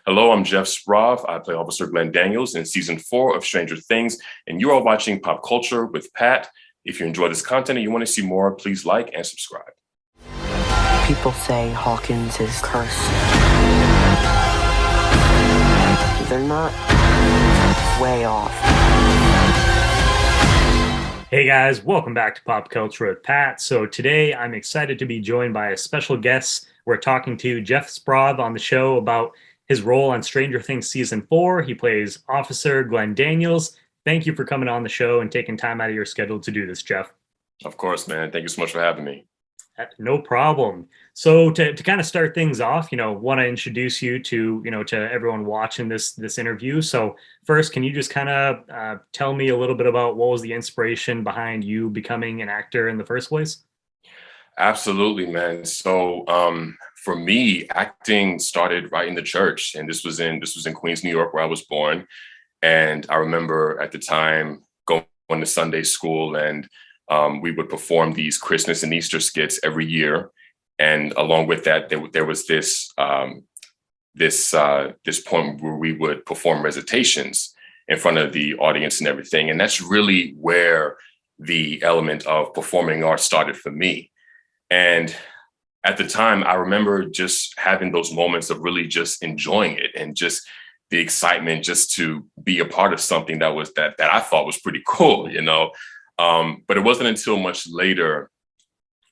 Hello, I'm Jeff Sprauve. I play Officer Glenn Daniels in season 4 of Stranger Things, and you are watching Pop Culture with Pat. If you enjoy this content and you want to see more, please like and subscribe. People say Hawkins is cursed. They're not way off. Hey guys, welcome back to Pop Culture with Pat. So today I'm excited to be joined by a special guest. We're talking to Jeff Sprauve on the show about his role on Stranger Things Season 4. He plays Officer Glenn Daniels. Thank you for coming on the show and taking time out of your schedule to do this, Jeff. Of course, man. Thank you so much for having me. No problem. So to kind of start things off, want to introduce you to, to everyone watching this interview. So first, can you just kind of tell me a little bit about what was the inspiration behind you becoming an actor in the first place? Absolutely, man. So for me, acting started right in the church, and this was in Queens, New York, where I was born. And I remember at the time going to Sunday school, and we would perform these Christmas and Easter skits every year. And along with that, there was this point where we would perform recitations in front of the audience and everything. And that's really where the element of performing arts started for me. And at the time, I remember just having those moments of really just enjoying it and just the excitement just to be a part of something that I thought was pretty cool, But it wasn't until much later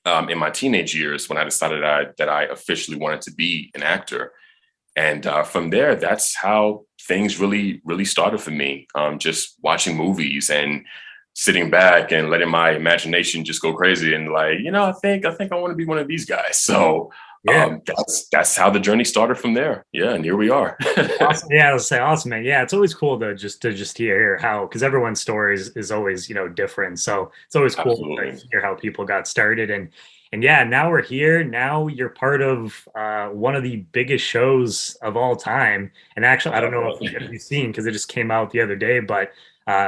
in my teenage years when I decided that I officially wanted to be an actor. And from there, that's how things really, really started for me. Just watching movies and sitting back and letting my imagination just go crazy and like, I think I want to be one of these guys. So Yeah. that's how the journey started from there. Yeah, and here we are. Awesome. Yeah, I was say awesome, man. Yeah, it's always cool to just hear how, because everyone's story is always different. So it's always cool to hear how people got started. And yeah, now we're here. Now you're part of one of the biggest shows of all time. And actually, I don't know if you've seen, because it just came out the other day, but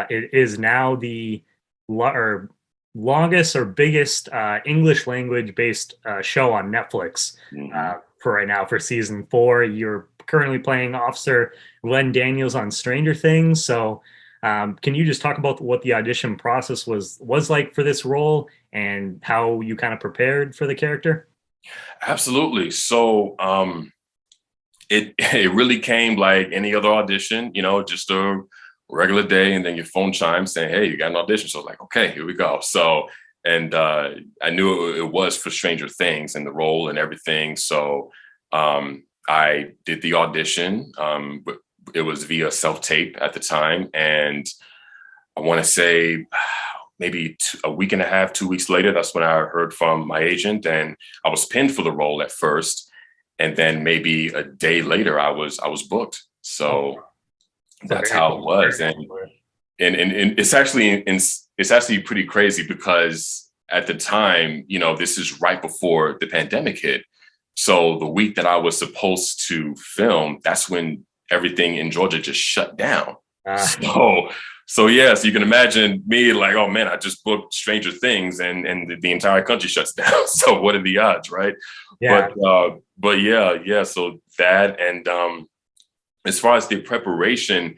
it is now the longest or biggest English language based show on Netflix for right now for season 4. You're currently playing Officer Glenn Daniels on Stranger Things. So can you just talk about what the audition process was like for this role and how you kind of prepared for the character? Absolutely. So it really came like any other audition, just a regular day, and then your phone chimes saying, "Hey, you got an audition." So I was like, okay, here we go. So, and I knew it was for Stranger Things and the role and everything. So I did the audition. It was via self-tape at the time. And I want to say maybe a week and a half, 2 weeks later, that's when I heard from my agent, and I was pinned for the role at first. And then maybe a day later, I was booked. So that's how it was. And it's actually pretty crazy because at the time, this is right before the pandemic hit. So the week that I was supposed to film, that's when everything in Georgia just shut down. So you can imagine me like, oh man, I just booked Stranger Things and the entire country shuts down. So what are the odds, right? Yeah. But yeah. So that, and as far as the preparation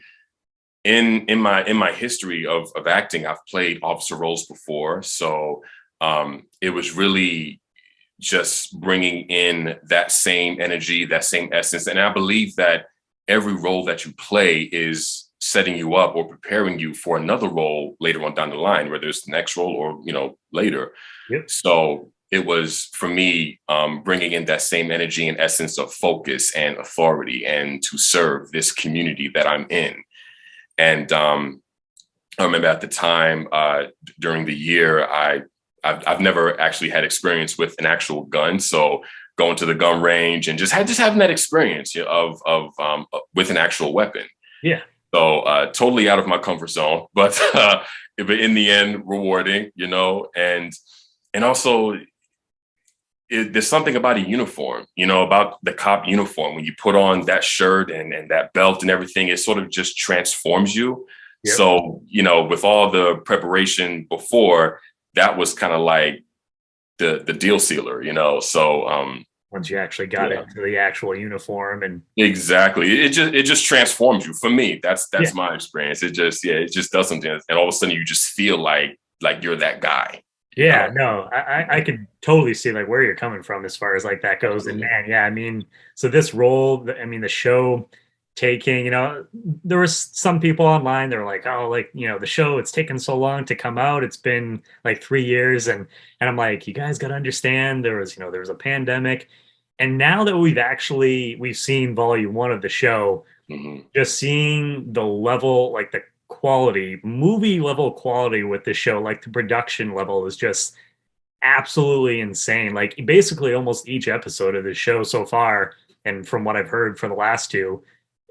in my history of acting, I've played officer roles before. So it was really just bringing in that same energy, that same essence. And I believe that every role that you play is setting you up or preparing you for another role later on down the line, whether it's the next role or, later. Yep. So it was for me bringing in that same energy and essence of focus and authority and to serve this community that I'm in. And I remember at the time during the year, I've never actually had experience with an actual gun. So going to the gun range and just having that experience of with an actual weapon. Yeah. So totally out of my comfort zone, but in the end, rewarding, and also there's something about a uniform, about the cop uniform. When you put on that shirt and that belt and everything, it sort of just transforms you. Yep. So, with all the preparation before, that was kind of like the deal sealer, So once you actually got into the actual uniform. And exactly, it just transforms you. For me, that's yeah, my experience. It just does something, and all of a sudden you just feel like you're that guy. You yeah, know? no, I could totally see like where you're coming from as far as like that goes. And Absolutely. man, yeah, I mean, so this role, I mean, the show taking, there was some people online, they're like, oh, like, the show, it's taken so long to come out. It's been like 3 years. And I'm like, you guys got to understand there was a pandemic. And now that we've seen volume one of the show, Hmm. just seeing the level, like the quality, movie level quality with the show, like the production level is just absolutely insane. Like basically almost each episode of the show so far, and from what I've heard for the last two,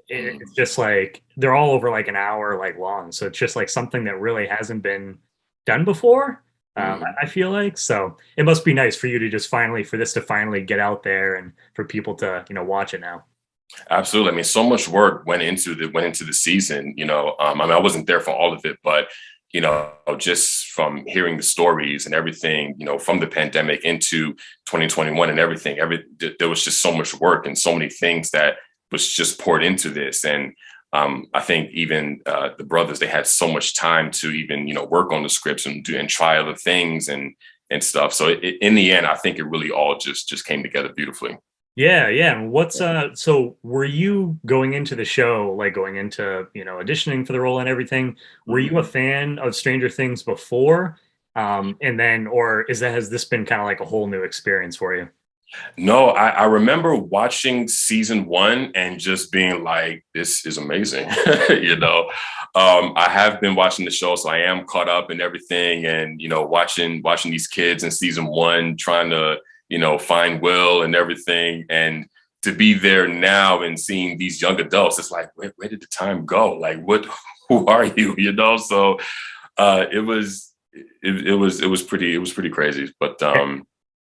it's Hmm. just like they're all over like an hour like long. So it's just like something that really hasn't been done before. Hmm. I feel like so it must be nice for you to just finally for this to finally get out there and for people to watch it now. Absolutely. I mean, so much work went into the season. I mean, I wasn't there for all of it, but just from hearing the stories and everything, from the pandemic into 2021 and everything, there was just so much work and so many things that was just poured into this. And I think even the brothers, they had so much time to even work on the scripts and try other things and stuff. So in the end, I think it really all just came together beautifully. Yeah, yeah. And what's so were you going into the show, like going into, auditioning for the role and everything, were you a Mhm. fan of Stranger Things before? And then or has this been kind of like a whole new experience for you? No, I remember watching season one and just being like, this is amazing. you know, I have been watching the show, so I am caught up in everything and, watching these kids in season one, trying to, find Will and everything. And to be there now and seeing these young adults, it's like, where did the time go? Like, who are you? So it was pretty crazy. But Yeah,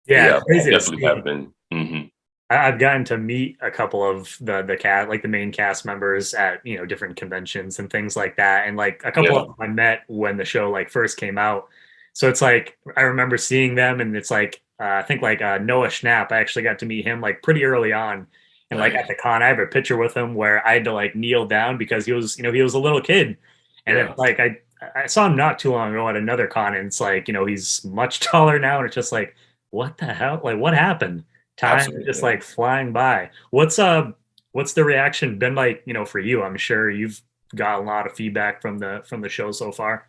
yeah, it's I crazy to definitely have see. been. Hmm. I've gotten to meet a couple of the cast, like the main cast members at different conventions and things like that, and like a couple of Yeah, them I met when the show like first came out. So it's like I remember seeing them, and it's like I think like Noah Schnapp. I actually got to meet him like pretty early on, and like at nice. the con, I have a picture with him where I had to like kneel down because he was a little kid, and Yeah, it's like I saw him not too long ago at another con, and it's like he's much taller now, and it's just like what the hell, like what happened? Time is just absolutely. like flying by. What's the reaction been like, for you? I'm sure you've got a lot of feedback from the show so far.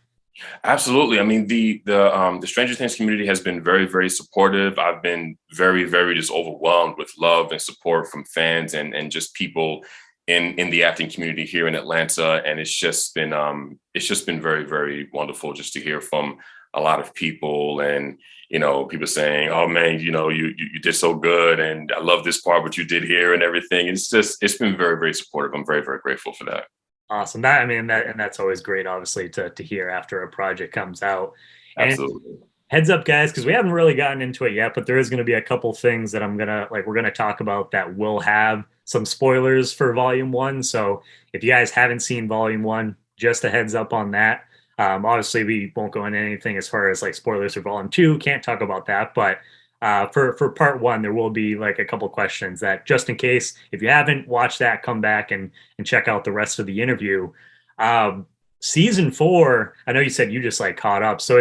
Absolutely. I mean, the Stranger Things community has been very, very supportive. I've been very, very just overwhelmed with love and support from fans and just people in the acting community here in Atlanta. And it's just been very, very wonderful just to hear from a lot of people and people saying, "Oh man, you did so good, and I love this part what you did here and everything." It's been very, very supportive. I'm very, very grateful for that. Awesome. That I mean that and that's always great, obviously, to hear after a project comes out. And Absolutely. heads up, guys, because we haven't really gotten into it yet, but there is going to be a couple things that we're gonna talk about that will have some spoilers for Volume One. So if you guys haven't seen Volume One, just a heads up on that. Obviously, we won't go into anything as far as like spoilers for Volume Two. Can't talk about that, but for Part One, there will be like a couple questions that just in case if you haven't watched that, come back and check out the rest of the interview. Um, Season four, I know you said you just like caught up, so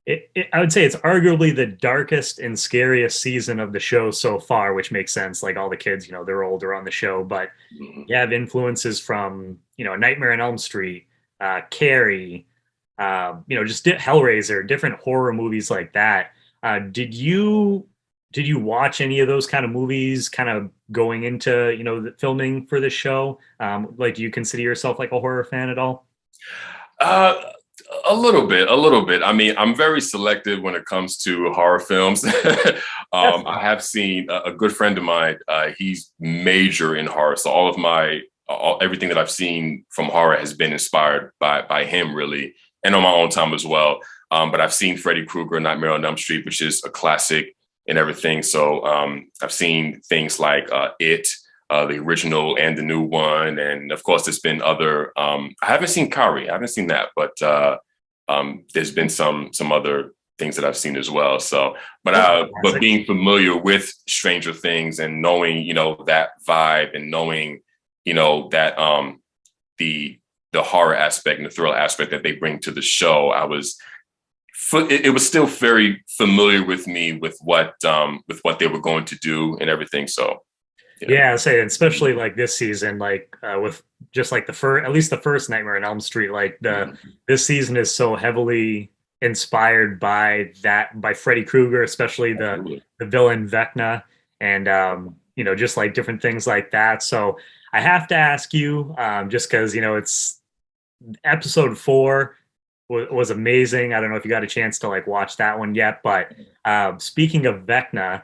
I would say it's arguably the darkest and scariest season of the show so far, which makes sense. Like all the kids, they're older on the show, but Mhm. you have influences from, Nightmare on Elm Street, Carrie, just Hellraiser, different horror movies like that. Did you watch any of those kind of movies kind of going into, the filming for this show? Like, do you consider yourself like a horror fan at all? Uh, a little bit, a little bit. I mean, I'm very selective when it comes to horror films. That's I have seen a good friend of mine. He's major in horror, so everything that I've seen from horror has been inspired by him, really, and on my own time as well. But I've seen Freddy Krueger, Nightmare on Elm Street, which is a classic and everything. So I've seen things like It, the original and the new one, and of course, there's been other. I haven't seen Kari, I haven't seen that, but there's been some other things that I've seen as well. So, That's but classic. being familiar with Stranger Things and knowing, that vibe and knowing, that the horror aspect and the thrill aspect that they bring to the show, it was still very familiar with me with what they were going to do and everything. So Yeah, I say especially like this season, like with just like the first, at least the first Nightmare on Elm Street, like this season is so heavily inspired by Freddy Krueger, especially absolutely. the villain Vecna, and just like different things like that. So I have to ask you, just because it's episode 4 was amazing. I don't know if you got a chance to like watch that one yet, but speaking of Vecna,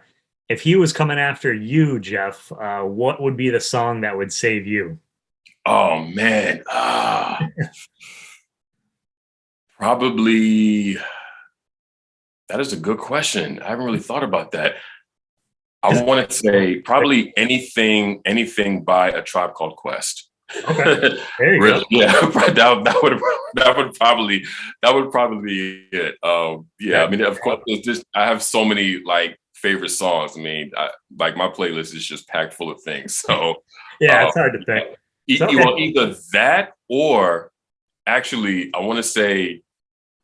if he was coming after you, Jeff, what would be the song that would save you? Oh man, probably that is a good question. I haven't really thought about that. I want to say probably anything by A Tribe Called Quest. Okay, there you go. Really, yeah, that would probably be it. Yeah, I mean, of course, it's just I have so many like favorite songs. I mean, like my playlist is just packed full of things. So, Yeah, uh, it's hard to pick. It's well, okay. either that or actually, I want to say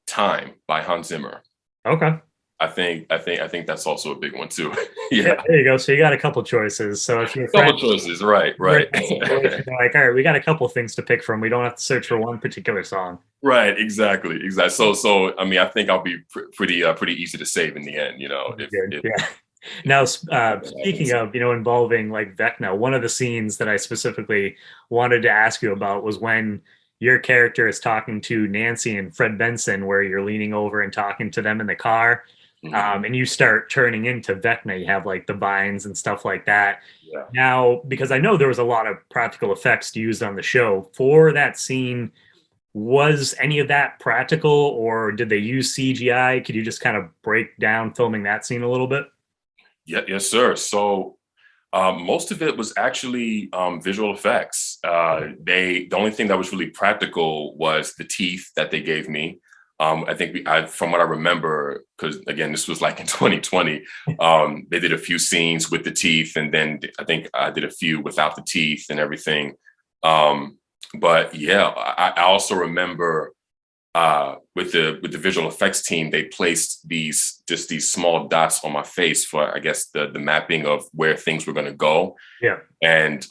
"Time" by Hans Zimmer. Okay. I think that's also a big one too. Yeah, Yeah, there you go. So you got a couple choices. So if you're a friend, couple choices. Right, we're in right. that situation, you're like, all right, we got a couple things to pick from. We don't have to search for one particular song. Right, exactly. So I mean, I think I'll be pretty easy to save in the end. Good. If Yeah. Now, that speaking happens. of, involving like Vecna, one of the scenes that I specifically wanted to ask you about was when your character is talking to Nancy and Fred Benson, where you're leaning over and talking to them in the car, Mhm. and you start turning into Vecna. You have like the vines and stuff like that. Yeah. Now, because I know there was a lot of practical effects used on the show for that scene, was any of that practical or did they use CGI? Could you just kind of break down filming that scene a little bit? Yeah, yes, sir. So most of it was actually visual effects. The only thing that was really practical was the teeth that they gave me. I think from what I remember, because again, this was like in 2020, they did a few scenes with the teeth, and then I think I did a few without the teeth and everything. Um, but yeah, I also remember with the visual effects team, they placed these small dots on my face for I guess the mapping of where things were going to go, Yeah. and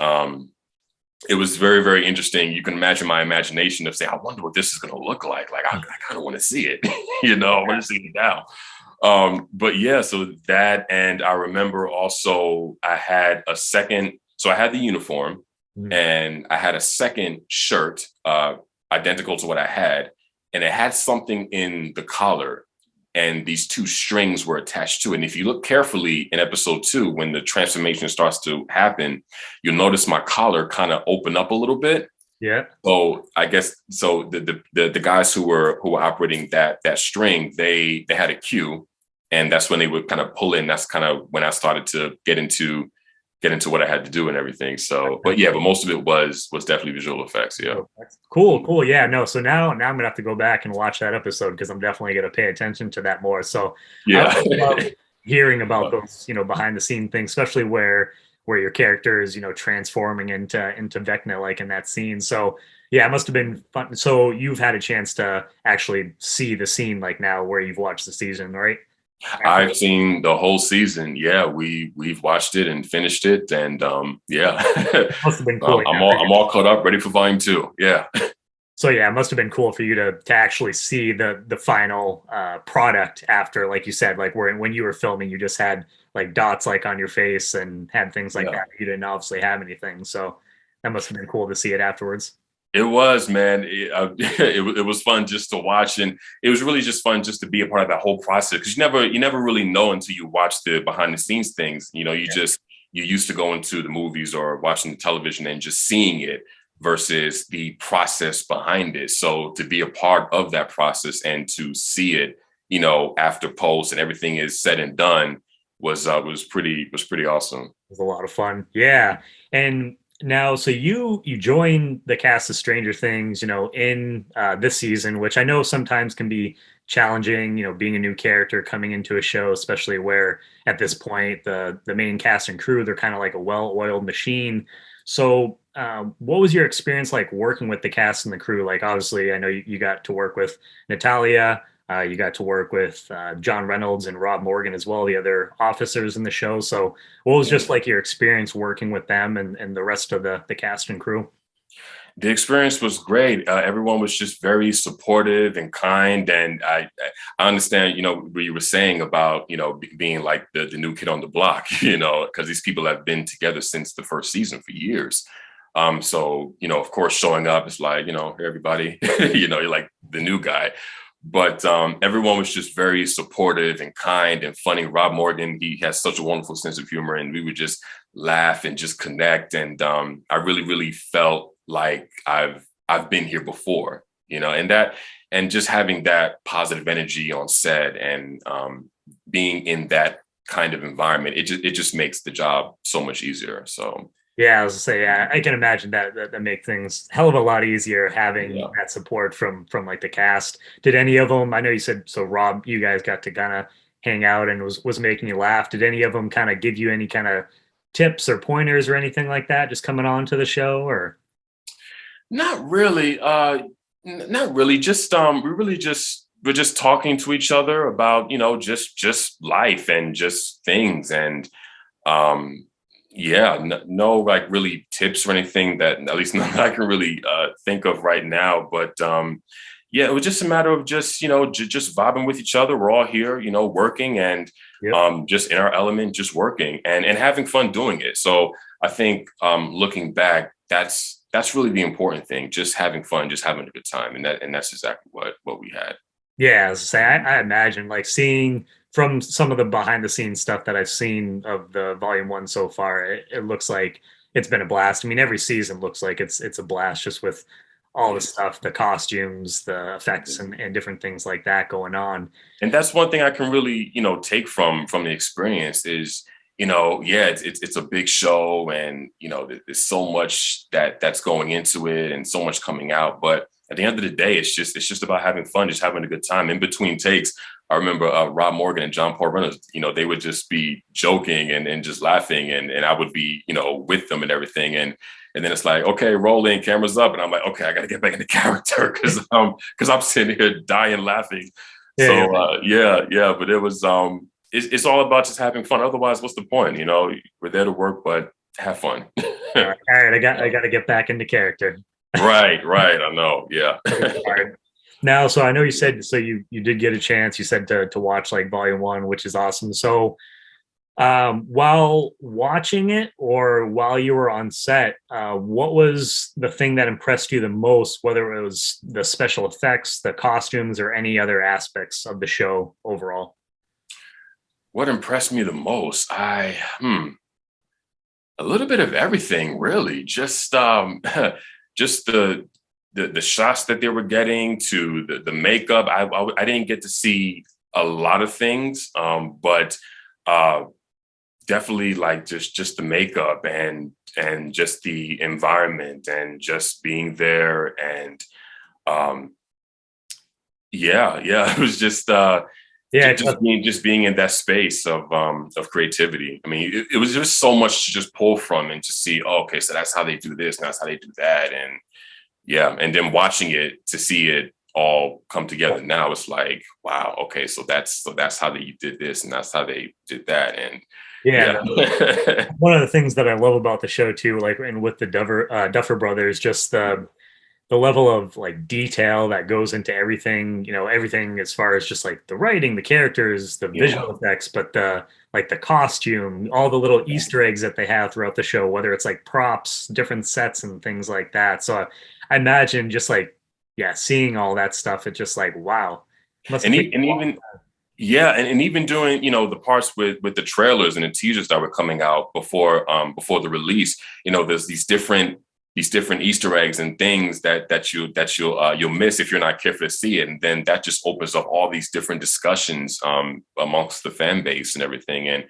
it was very very interesting. You can imagine my imagination of saying, I wonder what this is going to look like. Like I kind of want to see it, I want to see it now. But yeah, so that, and I remember also I had the uniform Mhm. and I had a second shirt, identical to what I had, and it had something in the collar, and these two strings were attached to it. And if you look carefully in episode 2, when the transformation starts to happen, you'll notice my collar kind of open up a little bit. Yeah. So I guess so the guys who were operating that string, they had a cue, and that's when they would kind of pull in. That's kind of when I started to get into what I had to do and everything. So, but yeah, but most of it was definitely visual effects. Yeah. Cool, cool. Yeah, no. So now I'm gonna have to go back and watch that episode because I'm definitely gonna pay attention to that more. So I Yeah. always love hearing about those, behind the scene things, especially where your character is, transforming into Vecna like in that scene. So yeah, it must have been fun. So you've had a chance to actually see the scene like now where you've watched the season, right? I've seen the whole season. Yeah, we've watched it and finished it, and yeah, Must have been cool. Yeah, I'm all caught up, ready for volume 2. Yeah, so yeah, it must have been cool for you to actually see the final product after, like you said, like when you were filming, you just had like dots like on your face and had things like yeah. that. You didn't obviously have anything, so that must have been cool to see it afterwards. It was, man. It was fun just to watch, and it was really just fun just to be a part of that whole process, because you never really know until you watch the behind the scenes things. You used to going to the movies or watching the television and just seeing it versus the process behind it. So to be a part of that process and to see it, after post and everything is said and done was pretty awesome. It was a lot of fun. Yeah. And Now, so you join the cast of Stranger Things, in this season, which I know sometimes can be challenging, being a new character coming into a show, especially where at this point the main cast and crew, they're kind of like a well-oiled machine. So, what was your experience like working with the cast and the crew? Like, obviously, I know you got to work with Natalia. You got to work with John Reynolds and Rob Morgan as well, the other officers in the show. So, what was just like your experience working with them and the rest of the cast and crew? The experience was great. Everyone was just very supportive and kind, and I understand, what you were saying about, being like the new kid on the block, because these people have been together since the first season for years. So, of course, showing up is like, hey, everybody, you're like the new guy. But everyone was just very supportive and kind and funny. Rob Morgan, he has such a wonderful sense of humor, and we would just laugh and just connect. And I really, really felt like I've been here before, and just having that positive energy on set and being in that kind of environment, it just makes the job so much easier. So. Yeah, I was to say, yeah, I can imagine that make things hell of a lot easier having that support from like the cast. Did any of them? I know you said so. Rob, you guys got to kind of hang out and was making you laugh. Did any of them kind of give you any kind of tips or pointers or anything like that? Just coming on to the show, or Not really. Not really. Just we're just talking to each other about just life and just things and yeah, no like really tips or anything that at least none that I can really think of right now. But yeah, it was just a matter of just just vibing with each other. We're all here, working and just in our element, just working and having fun doing it. So I think looking back, that's really the important thing. Just having fun, just having a good time, and that's exactly what we had. yeah, as I say, I imagine like seeing from some of the behind the scenes stuff that I've seen of the volume one so far, it looks like it's been a blast. I mean, every season looks like it's a blast just with all the stuff, the costumes, the effects, and different things like that going on. And that's one thing I can really, take from the experience is, yeah, it's a big show, and there's so much that's going into it, and so much coming out. But at the end of the day, it's just about having fun, just having a good time. In between takes, I remember Rob Morgan and John Paul Reynolds, they would just be joking and just laughing, and I would be, with them and everything, and then it's like, okay, rolling, cameras up, and I'm like, okay, I got to get back into character because I'm sitting here dying laughing. Yeah, So yeah, but it was it's all about just having fun. Otherwise, what's the point? We're there to work, but have fun. all right, I got to get back into character. Right. I know. Yeah. Now, so I know you said so you did get a chance. You said to watch like volume one, which is awesome. So, while watching it or while you were on set, what was the thing that impressed you the most? Whether it was the special effects, the costumes, or any other aspects of the show overall? What impressed me the most? A little bit of everything, really. Just just the shots that they were getting to the makeup. I didn't get to see a lot of things, but definitely like just the makeup and just the environment and just being there and yeah, it was just just being in that space of creativity. I mean, it was just so much to just pull from and to see, oh, okay, so that's how they do this, and that's how they do that, and yeah, and then watching it to see it all come together now, it's like, wow, okay, so that's how they did this, and that's how they did that, and yeah. One of the things that I love about the show too, like and with the Duffer Brothers, just the level of like detail that goes into everything, everything as far as just like the writing, the characters, the visual effects, but the costume, all the little Easter eggs that they have throughout the show, whether it's like props, different sets and things like that. So I imagine just like, seeing all that stuff, it's just like, wow. And even doing, the parts with the trailers and the teasers that were coming out before the release, there's these different Easter eggs and things that you'll miss if you're not careful to see it, and then that just opens up all these different discussions amongst the fan base and everything. And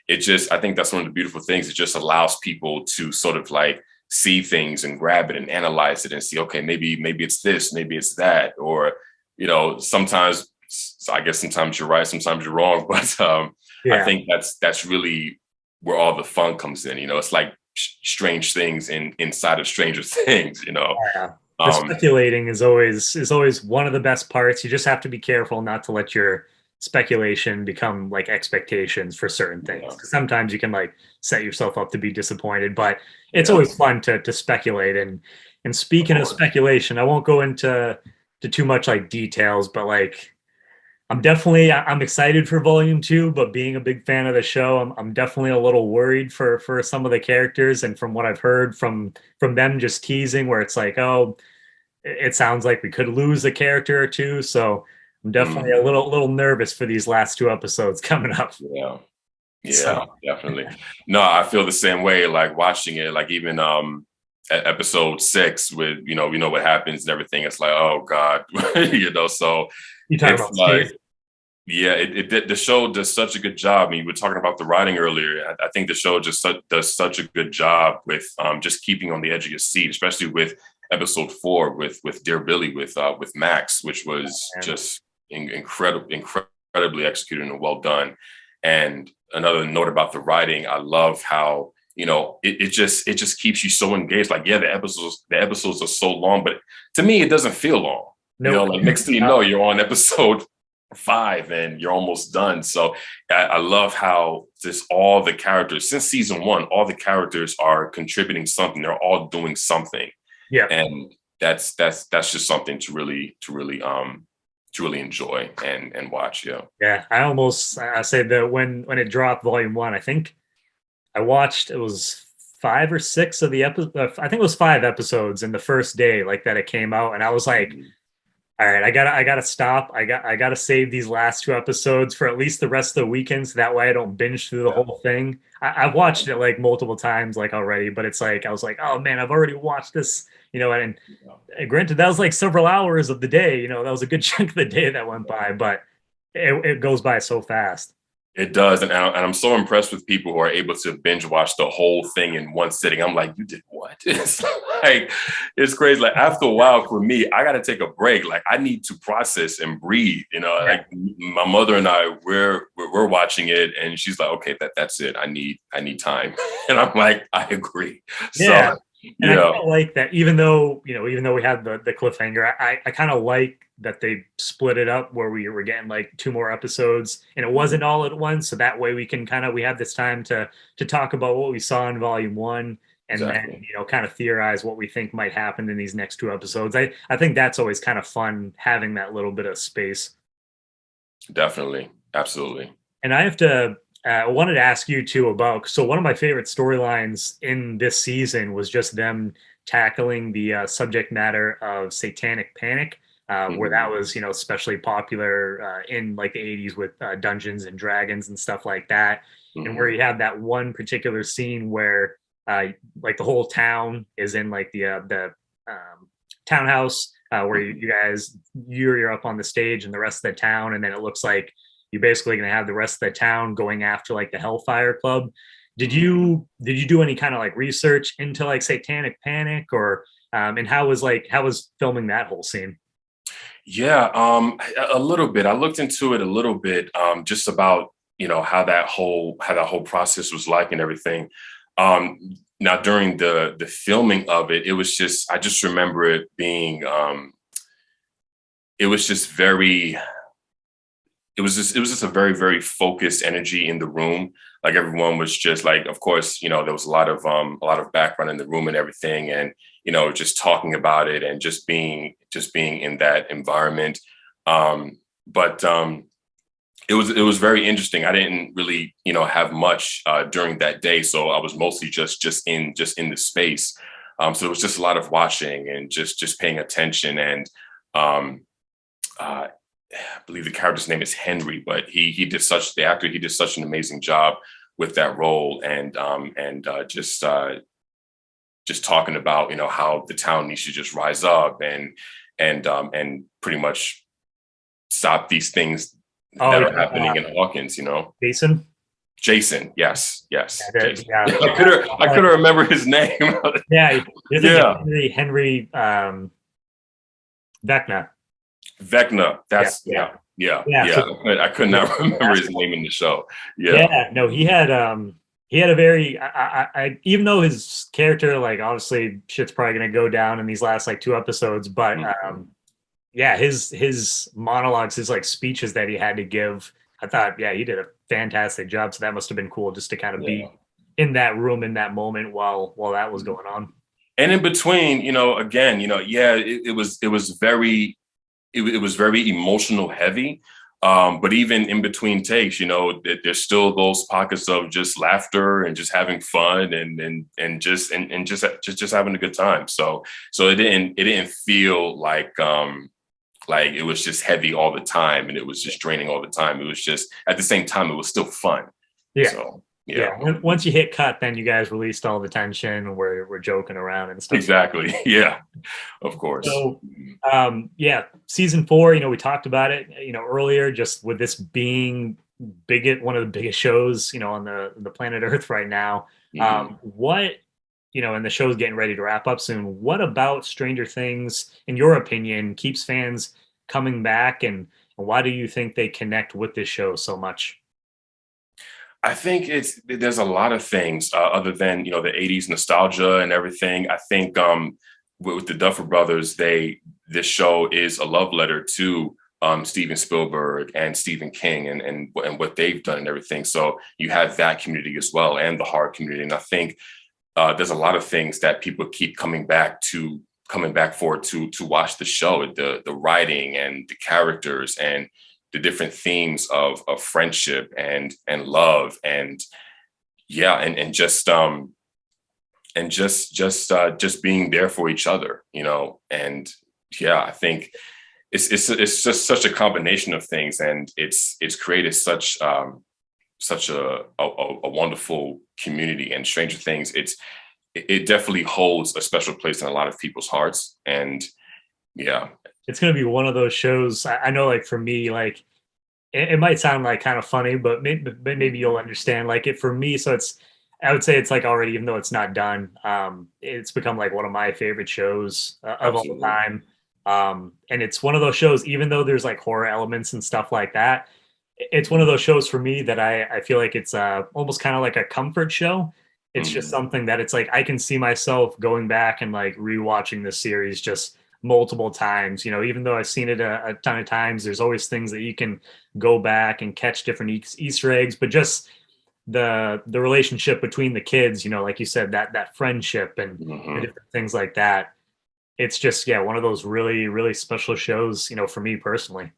I think that's one of the beautiful things. It just allows people to sort of like see things and grab it and analyze it and see, okay, maybe it's this, maybe it's that, or sometimes. So I guess sometimes you're right, sometimes you're wrong, but I think that's really where all the fun comes in. It's like strange things inside of stranger things. Yeah. The speculating is always one of the best parts. You just have to be careful not to let your speculation become like expectations for certain things. Because sometimes you can like set yourself up to be disappointed, but it's always fun to speculate. And speaking of speculation, I won't go into too much like details, but like I'm excited for volume 2, but being a big fan of the show, I'm definitely a little worried for some of the characters. And from what I've heard from them just teasing, where it's like, oh, it sounds like we could lose a character or two. So I'm definitely a little nervous for these last 2 episodes coming up. Yeah, definitely. No, I feel the same way. Like watching it, like even at episode 6 with we know what happens and everything. It's like, oh God, So you talking about like, the show does such a good job. I mean, we were talking about the writing earlier. I think the show just does such a good job with just keeping on the edge of your seat, especially with episode 4 with Dear Billy with Max, which was just incredibly executed and well done. And another note about the writing, I love how it just keeps you so engaged. Like, the episodes are so long, but to me, it doesn't feel long. Nope. Like next thing you know, you're on episode 5 and you're almost done. So I love how just all the characters since season 1, all the characters are contributing something. They're all doing something. Yeah. And that's just something to really enjoy and watch. Yeah. I say that when it dropped volume 1, I think I watched, it was 5 or 6 of the episodes. I think it was 5 episodes in the first day, like that it came out. And I was like, all right, I gotta stop. I gotta save these last 2 episodes for at least the rest of the weekend, so that way I don't binge through the whole thing. I've watched it like multiple times, like already, but it's like I was like, oh man, I've already watched this, and granted that was like several hours of the day, that was a good chunk of the day that went by, but it goes by so fast. It does, and I'm so impressed with people who are able to binge watch the whole thing in one sitting. I'm like, you did what? It's like, it's crazy. Like after a while, for me, I got to take a break. Like I need to process and breathe. Like my mother and I, we're watching it, and she's like, okay, that's it. I need time, and I'm like, I agree. Yeah. So, and I kind of like that, even though we had the cliffhanger, I kind of like that they split it up where we were getting like 2 more episodes and it wasn't all at once. So that way we can we have this time to talk about what we saw in volume 1 and then, kind of theorize what we think might happen in these next 2 episodes. I think that's always kind of fun, having that little bit of space. Definitely. Absolutely. And I wanted to ask you too about, so one of my favorite storylines in this season was just them tackling the subject matter of satanic panic, where that was, especially popular in like the 80s with Dungeons and Dragons and stuff like that. And where you have that one particular scene where like the whole town is in like the townhouse where you're up on the stage and the rest of the town. And then it looks like you're basically going to have the rest of the town going after like the Hellfire Club. Did you do any kind of like research into like satanic panic or and how was filming that whole scene? Yeah, a little bit. I looked into it a little bit, just about how that whole process was like and everything. Now during the filming of it, I just remember it being it was just a very, very focused energy in the room. Like everyone was just like, of course, there was a lot of background in the room and everything, and just talking about it and just being in that environment. But it was very interesting. I didn't really have much during that day, so I was mostly just in the space. So it was just a lot of watching and just paying attention. And I believe the character's name is Henry, but he did such an amazing job with that role, and just talking about how the town needs to just rise up and pretty much stop these things that are happening in Hawkins. Jason. Jason. Yes. Jason. Yeah, I couldn't remember his name. yeah. You're Yeah. thinking Henry Vecna. Vecna. Yeah, That's yeah, yeah. yeah. So I could not remember his basketball. name in the show. Yeah. Yeah, no, he had a very even though his character, like, obviously shit's probably gonna go down in these last like two episodes, but Mhm. yeah, his monologues, his like speeches that he had to give, I thought, yeah, he did a fantastic job. So that must have been cool just to kind of Yeah. be in that room in that moment while that was going on. And in between, again, yeah, it was very emotional heavy. But even in between takes, there's still those pockets of just laughter and just having fun and just having a good time. So it didn't feel like it was just heavy all the time and it was just draining all the time. It was just at the same time it was still fun. Yeah. So yeah. Yeah. Once you hit cut, then you guys released all the tension. We're joking around and stuff. Exactly. Yeah. Of course. So, yeah, season 4, we talked about it, earlier, just with this being one of the biggest shows, on the planet Earth right now. Mhm. And the show's getting ready to wrap up soon. What about Stranger Things, in your opinion, keeps fans coming back, and why do you think they connect with this show so much? I think there's a lot of things other than the '80s nostalgia and everything. I think with the Duffer Brothers, this show is a love letter to Steven Spielberg and Stephen King and what they've done and everything. So you have that community as well and the horror community. And I think there's a lot of things that people keep coming back for to watch the show, the writing and the characters and the different themes of friendship and love and yeah and just being there for each other, and yeah, I think it's just such a combination of things, and it's created such a wonderful community. And Stranger Things, it definitely holds a special place in a lot of people's hearts, and yeah. It's going to be one of those shows. I know, like, for me, like, it might sound like kind of funny, but maybe you'll understand. Like, it for me, so I would say it's like already, even though it's not done, it's become like one of my favorite shows of all Absolutely. time. And it's one of those shows, even though there's like horror elements and stuff like that, it's one of those shows for me that I feel like it's almost kind of like a comfort show. It's just Mhm. something that it's like I can see myself going back and like rewatching this series just multiple times. Even though I've seen it a ton of times, there's always things that you can go back and catch different Easter eggs. But just the relationship between the kids, like you said, that friendship and the Mhm. different things like that. It's just, yeah, one of those really really special shows, for me personally.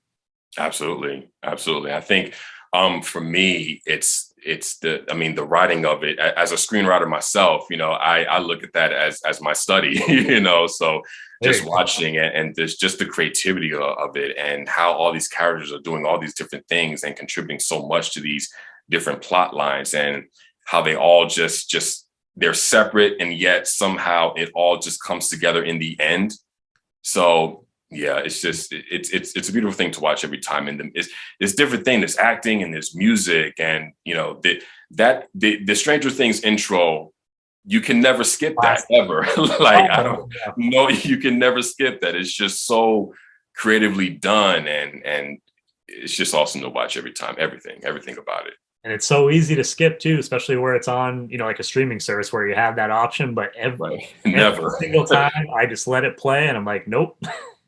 Absolutely. Absolutely. I think for me, it's the writing of it. As a screenwriter myself, I look at that as my study, so There just you go. watching it and there's just the creativity of it and how all these characters are doing all these different things and contributing so much to these different plot lines, and how they all just they're separate and yet somehow it all just comes together in the end. So yeah, it's a beautiful thing to watch every time. And it's different thing. There's acting and there's music, and the Stranger Things intro, you can never skip that Classic. ever. Like I don't Oh, yeah. know, you can never skip that. It's just so creatively done, and it's just awesome to watch every time. Everything about it. And it's so easy to skip too, especially where it's on, like a streaming service where you have that option. But Right. every Never. single time I just let it play and I'm like, nope.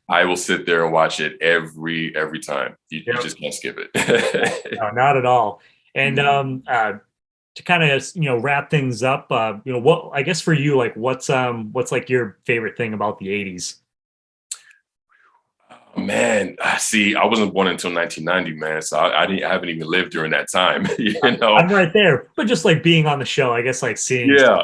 I will sit there and watch it every time. You Yep. just can't skip it. No, not at all. And to kind of, wrap things up, what I guess for you, like, what's like your favorite thing about the 80s? Man, see, I wasn't born until 1990, man. So I haven't even lived during that time. I'm right there, but just like being on the show, I guess, like seeing Yeah,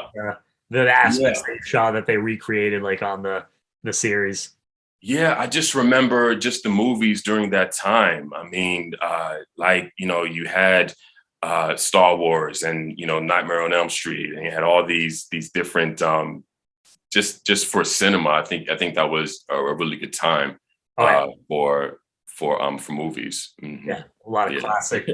the aspects yeah, that you saw that they recreated, like on the series. yeah. I just remember just the movies during that time. I mean, like you had Star Wars and Nightmare on Elm Street, and you had all these different just for cinema. I think that was a really good time Oh yeah. for for movies. Mm-hmm. Yeah, a lot of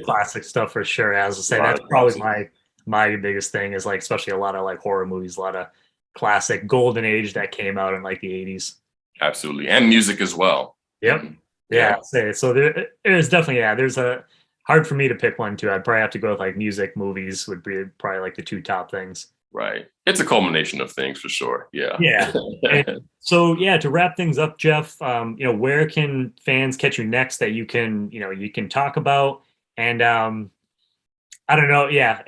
classic stuff for sure. As I say, that's probably my biggest thing is like, especially a lot of like horror movies, a lot of classic golden age that came out in like the 80s. Absolutely, and music as well. Yep. Mm-hmm. Yeah. So there's definitely, there's a hard for me to pick one too. I'd probably have to go with like music, movies would be probably like the two top things. Right. It's a culmination of things for sure. Yeah. Yeah. And so yeah, to wrap things up, Jeff, where can fans catch you next that you can talk about? And I don't know, yeah,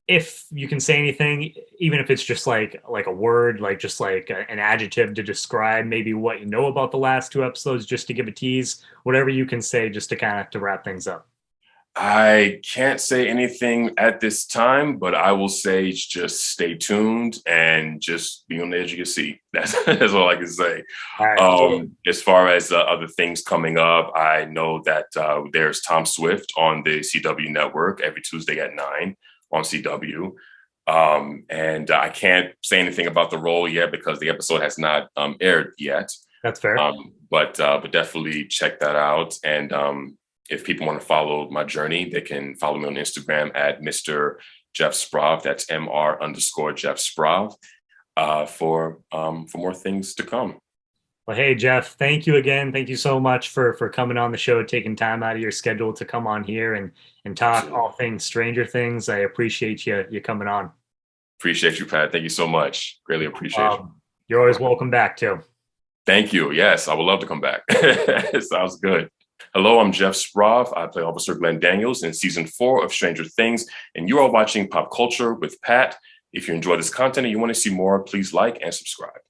if you can say anything, even if it's just like a word, like just like an adjective to describe maybe what you know about the last two episodes, just to give a tease, whatever you can say, just to kind of to wrap things up. I can't say anything at this time, but I will say just stay tuned and just be on the edge of your seat. That's all I can say. Right. As far as other things coming up, I know that there's Tom Swift on the CW network every Tuesday at 9 on CW. And I can't say anything about the role yet because the episode has not aired yet. That's fair. But definitely check that out. And if people want to follow my journey, they can follow me on Instagram at Mr. Jeff Sprauve. That's Mr_Jeff Sprauve for more things to come. Well, hey, Jeff, thank you again. Thank you so much for coming on the show, taking time out of your schedule to come on here and talk Absolutely. all things Stranger Things. I appreciate you coming on. Appreciate you, Pat. Thank you so much. Greatly appreciate it. You're always welcome back, too. Thank you. Yes, I would love to come back. Sounds good. Hello, I'm Jeff Sprauve. I play Officer Glenn Daniels in season 4 of Stranger Things, and you are watching Pop Culture with Pat. If you enjoy this content and you want to see more, please like and subscribe.